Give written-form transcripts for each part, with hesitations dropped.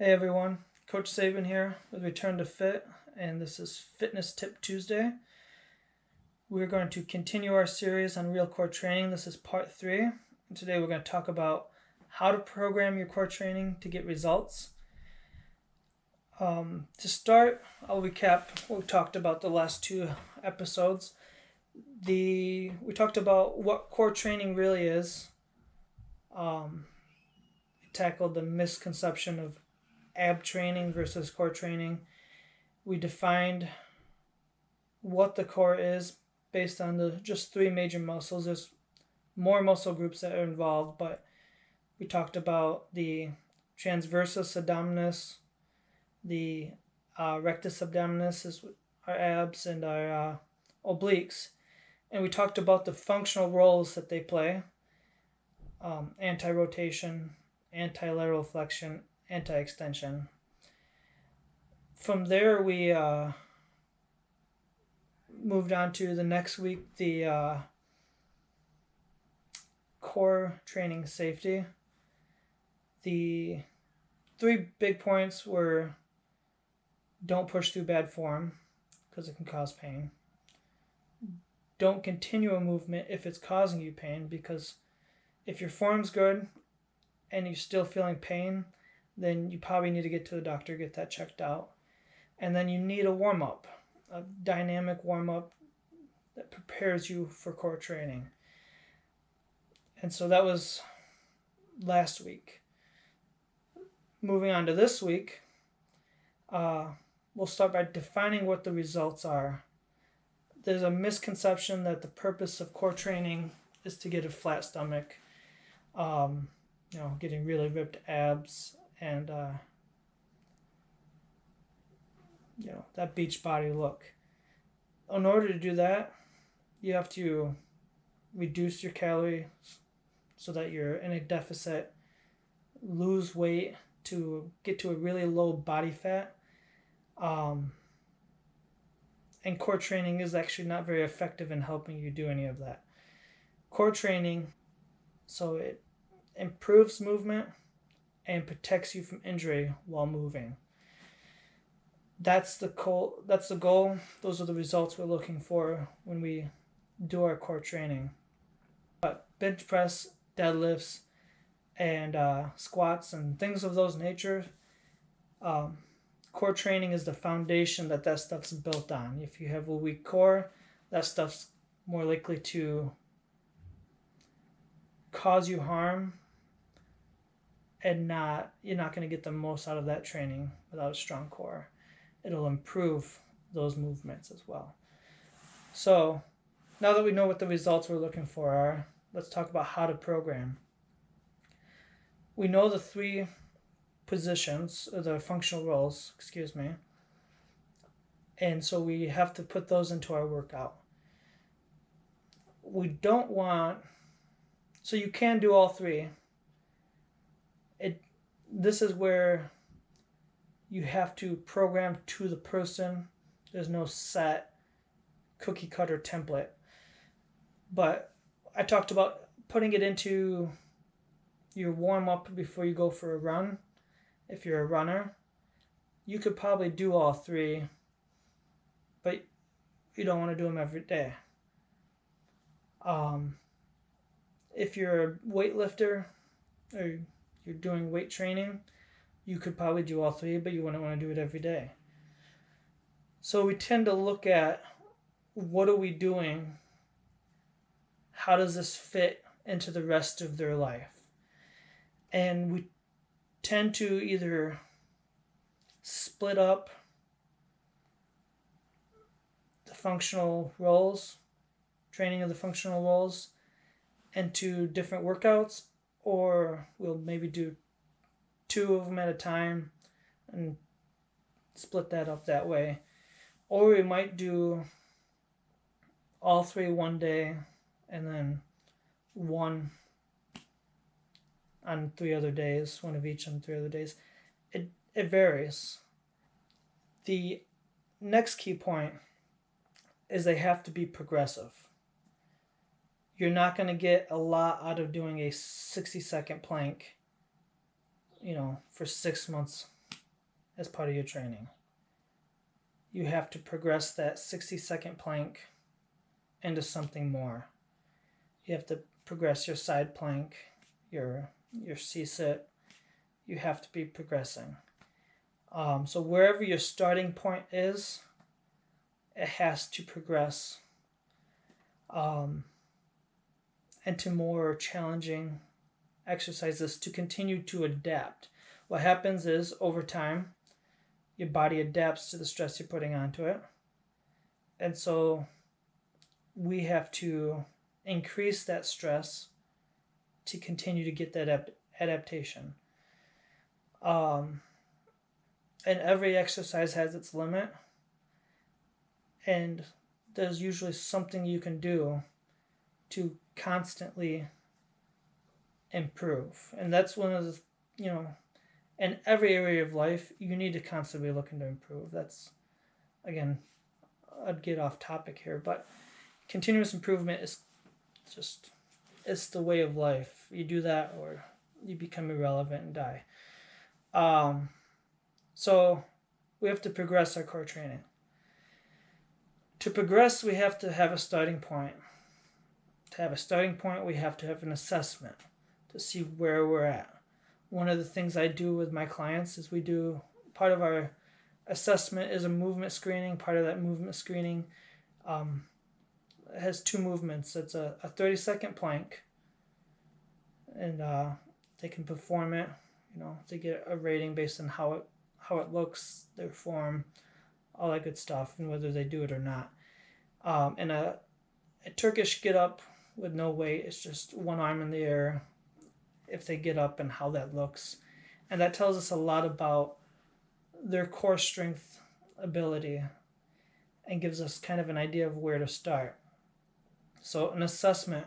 Hey everyone, Coach Sabin here with Return to Fit, and this is Fitness Tip Tuesday. We're going to continue our series on real core training. This is part 3, and today we're going to talk about how to program your core training to get results. To start, I'll recap what we talked about the last 2 episodes. We talked about what core training really is. We tackled the misconception of ab training versus core training. We defined what the core is based on the just 3 major muscles. There's more muscle groups that are involved, but we talked about the transversus abdominis, the rectus abdominis is our abs, and our obliques. And we talked about the functional roles that they play: anti-rotation, anti-lateral flexion, anti-extension. From there, we moved on to the next week, the core training safety. The 3 big points were: don't push through bad form because it can cause pain. Don't continue a movement if it's causing you pain, because if your form's good and you're still feeling pain, then you probably need to get to the doctor, get that checked out. And then you need a warm-up, a dynamic warm-up that prepares you for core training. And so that was last week. Moving on to this week, we'll start by defining what the results are. There's a misconception that the purpose of core training is to get a flat stomach, getting really ripped abs, and that beach body look. In order to do that, you have to reduce your calories so that you're in a deficit, lose weight to get to a really low body fat. And core training is actually not very effective in helping you do any of that. Core training, so it improves movement and protects you from injury while moving. That's the goal. Those are the results we're looking for when we do our core training. But bench press, deadlifts, and squats and things of those nature, core training is the foundation that stuff's built on. If you have a weak core, that stuff's more likely to cause you harm, and you're not going to get the most out of that training without a strong core. It'll improve those movements as well. So now that we know what the results we're looking for are, let's talk about how to program. We know the 3 positions, or the functional roles, and so we have to put those into our workout. We don't want, so you can do all 3. This is where you have to program to the person. There's no set cookie cutter template. But I talked about putting it into your warm up before you go for a run. If you're a runner, you could probably do all 3, but you don't want to do them every day. If you're a weightlifter or you're doing weight training, you could probably do all 3, but you wouldn't want to do it every day. So we tend to look at, what are we doing? How does this fit into the rest of their life? And we tend to either split up the functional roles, training of the functional roles, into different workouts, or we'll maybe do 2 of them at a time and split that up that way. Or we might do all 3 one day and then 1 on 3 other days, 1 of each on 3 other days. It varies. The next key point is they have to be progressive. You're not going to get a lot out of doing a 60-second plank, for 6 months as part of your training. You have to progress that 60-second plank into something more. You have to progress your side plank, your C-sit. You have to be progressing. So wherever your starting point is, it has to progress into more challenging exercises to continue to adapt. What happens is, over time, your body adapts to the stress you're putting onto it. And so we have to increase that stress to continue to get that adaptation. And every exercise has its limit. And there's usually something you can do to constantly improve. And that's one of the, in every area of life, you need to constantly be looking to improve. That's, again, I'd get off topic here, but continuous improvement is just, it's the way of life. You do that or you become irrelevant and die. So we have to progress our core training. To progress, we have to have a starting point. To have a starting point, we have to have an assessment to see where we're at. One of the things I do with my clients is part of our assessment is a movement screening. Part of that movement screening has two movements. It's a 30-second plank, and they can perform it. They get a rating based on how it looks, their form, all that good stuff, and whether they do it or not. And a Turkish get up with no weight, it's just one arm in the air if they get up and how that looks. And that tells us a lot about their core strength ability and gives us kind of an idea of where to start. So an assessment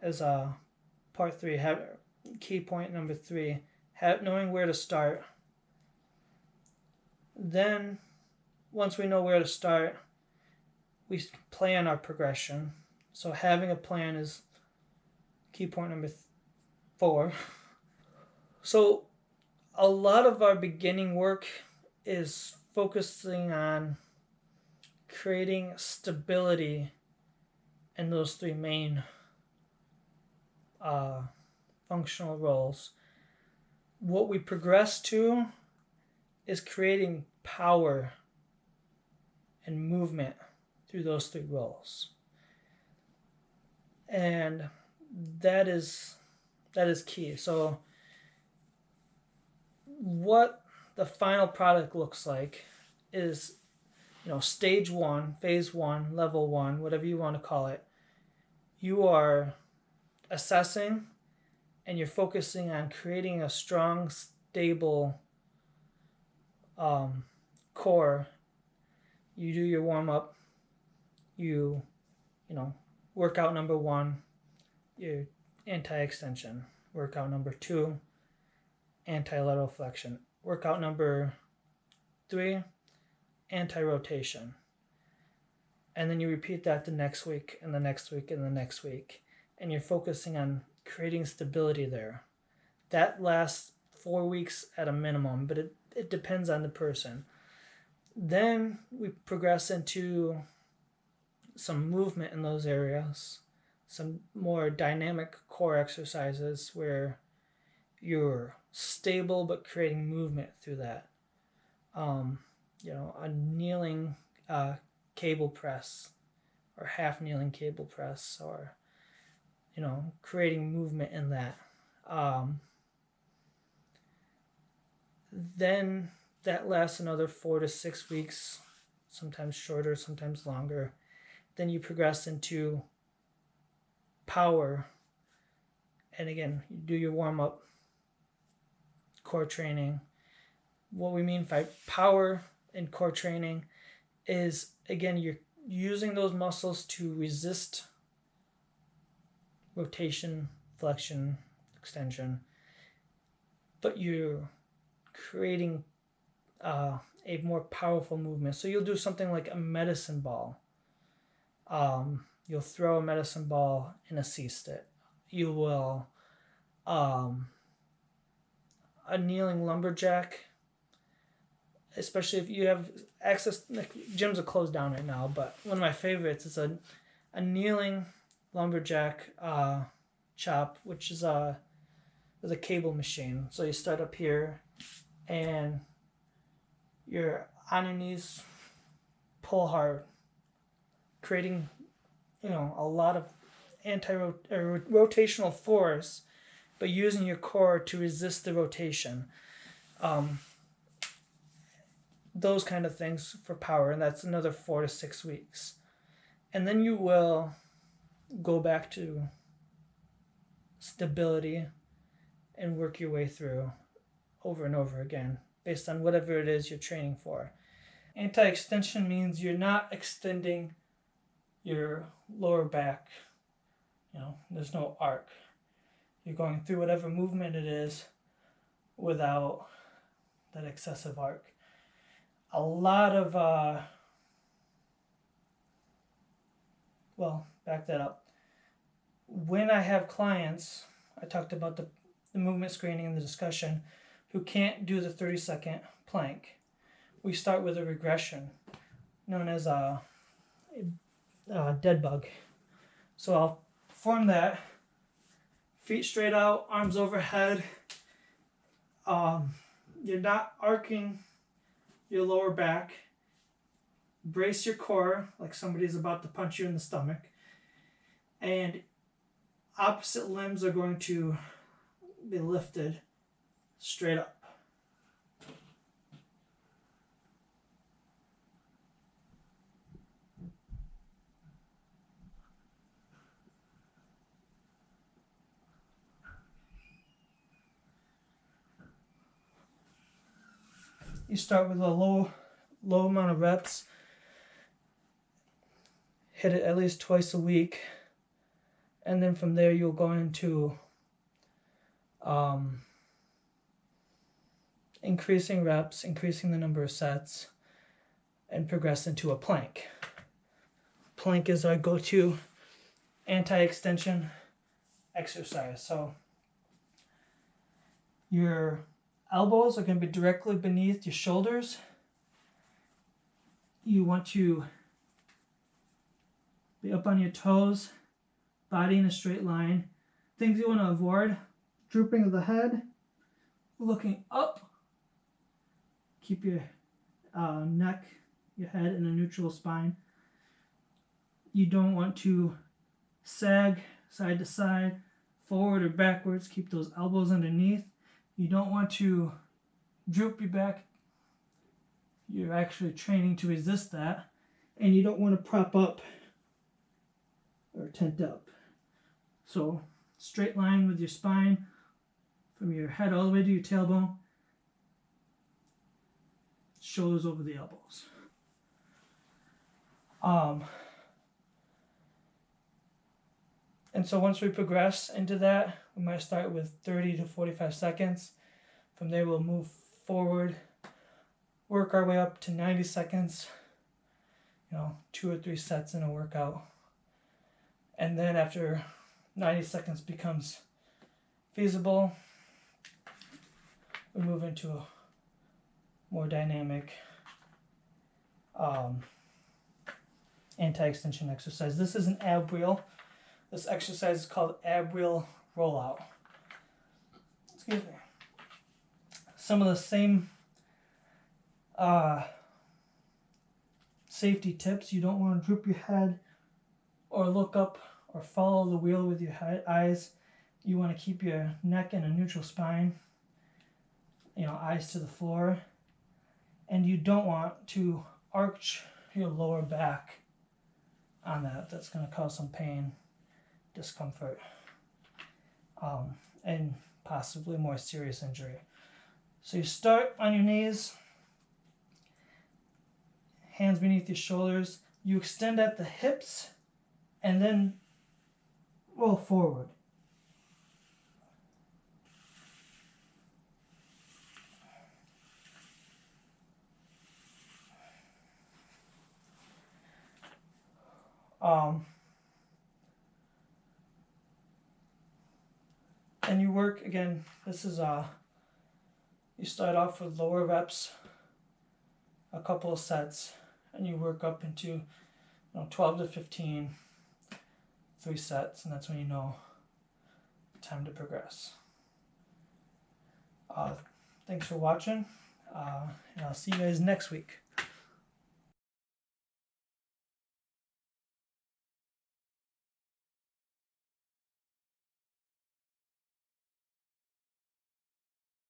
is part 3, key point number 3, knowing where to start. Then, once we know where to start, we plan our progression. So having a plan is key point number 4. So a lot of our beginning work is focusing on creating stability in those 3 main functional roles. What we progress to is creating power and movement through those 3 roles. And that is key. So what the final product looks like is, stage 1, phase 1, level 1, whatever you want to call it. You are assessing and you're focusing on creating a strong, stable core. You do your warm-up. You workout number 1, your anti-extension. Workout number 2, anti-lateral flexion. Workout number 3, anti-rotation. And then you repeat that the next week and the next week and the next week. And you're focusing on creating stability there. That lasts 4 weeks at a minimum, but it depends on the person. Then we progress into some movement in those areas, some more dynamic core exercises where you're stable but creating movement through that. A kneeling cable press or half kneeling cable press, or creating movement in that. Then that lasts another 4 to 6 weeks, sometimes shorter, sometimes longer. Then you progress into power. And again, you do your warm-up, core training. What we mean by power and core training is, again, you're using those muscles to resist rotation, flexion, extension, but you're creating a more powerful movement. So you'll do something like a medicine ball. You'll throw a medicine ball in a C-sit. You will a kneeling lumberjack especially if you have access. Like, gyms are closed down right now, but one of my favorites is a kneeling lumberjack chop, which is with a cable machine. So you start up here and you're on your knees, pull hard, creating, a lot of rotational force, but using your core to resist the rotation. Those kind of things for power, and that's another 4 to 6 weeks. And then you will go back to stability and work your way through over and over again based on whatever it is you're training for. Anti-extension means you're not extending your lower back. There's no arc. You're going through whatever movement it is without that excessive arc. A lot of, back that up. When I have clients, I talked about the movement screening in the discussion, who can't do the 30-second plank. We start with a regression known as a Deadbug. So I'll perform that, feet straight out, arms overhead. You're not arcing your lower back. Brace your core like somebody's about to punch you in the stomach. And opposite limbs are going to be lifted straight up. You start with a low amount of reps. Hit it at least twice a week. And then from there you'll go into increasing reps, increasing the number of sets, and progress into a plank. Plank is our go-to anti-extension exercise. So your elbows are going to be directly beneath your shoulders. You want to be up on your toes, body in a straight line. Things you want to avoid: drooping of the head, looking up. Keep your neck, your head in a neutral spine. You don't want to sag side to side, forward or backwards. Keep those elbows underneath. You don't want to droop your back. You're actually training to resist that. And you don't want to prop up or tent up. So straight line with your spine from your head all the way to your tailbone. Shoulders over the elbows. And so once we progress into that, we might start with 30 to 45 seconds. From there, we'll move forward, work our way up to 90 seconds, 2 or 3 sets in a workout. And then after 90 seconds becomes feasible, we move into a more dynamic anti-extension exercise. This is an ab wheel. This exercise is called Ab Wheel Rollout. Excuse me. Some of the same safety tips. You don't want to droop your head or look up or follow the wheel with your eyes. You want to keep your neck in a neutral spine, eyes to the floor. And you don't want to arch your lower back on that. That's going to cause some pain, discomfort, and possibly more serious injury. So you start on your knees, hands beneath your shoulders. You extend at the hips and then roll forward. And you work again. This is you start off with lower reps a couple of sets, and you work up into 12 to 15, 3 sets, and that's when you know time to progress. Thanks for watching, and I'll see you guys next week.